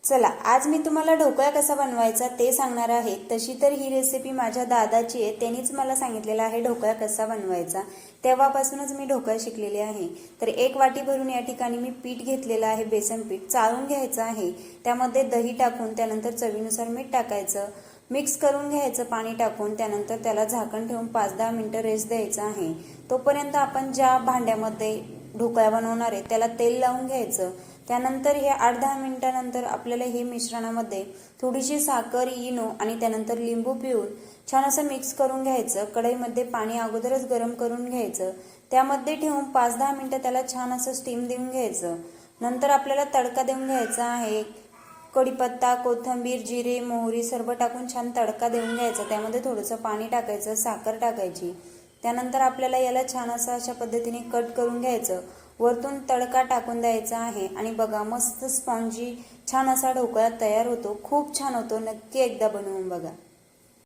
चला आज मी तुम्हाला ढोकळा कसा बनवायचा ते सांगणार आहे। तशी तर ही रेसिपी माझ्या दादाची आहे, त्यांनीच मला सांगितलेलं आहे ढोकळा कसा बनवायचा। तेव्हापासूनच मी ढोकळा शिकलेली आहे। तर एक वाटी भरून या ठिकाणी मी पीठ घेतलेलं आहे, बेसन पीठ चाळून घ्यायचं आहे। त्यामध्ये दही टाकून त्यानंतर चवीनुसार मीठ टाकायचं, मिक्स करून घ्यायचं पाणी टाकून। त्यानंतर त्याला झाकण ठेवून 5-10 मिनिटं रेस्ट द्यायचं आहे। तोपर्यंत आपण ज्या भांड्यामध्ये ढोकळा बनवणार आहे त्याला तेल लावून घ्यायचं। त्यानंतर हे 8-10 मिनिटांनंतर आपल्याला हे मिश्रणामध्ये थोडीशी साखर, इनो आणि त्यानंतर लिंबू पिळून छान असं मिक्स करून घ्यायचं। कढईमध्ये पाणी अगोदरच गरम करून घ्यायचं, त्यामध्ये ठेवून 5-10 मिनिटं त्याला छान असं स्टीम देऊन घ्यायचं। नंतर आपल्याला तडका देऊन घ्यायचा आहे। कढीपत्ता, कोथिंबीर, जिरे, मोहरी सर्व टाकून छान तडका देऊन घ्यायचा। त्यामध्ये थोडंसं पाणी टाकायचं, साखर टाकायची। त्यानंतर आपल्याला याला छान असं अशा पद्धतीने कट करून घ्यायचं, वरतून तडका टाकून द्यायचा आहे। आणि बघा मस्त स्पॉन्जी छान असा ढोकळा तयार होतो, खूप छान होतो। नक्की एकदा बनवून बघा।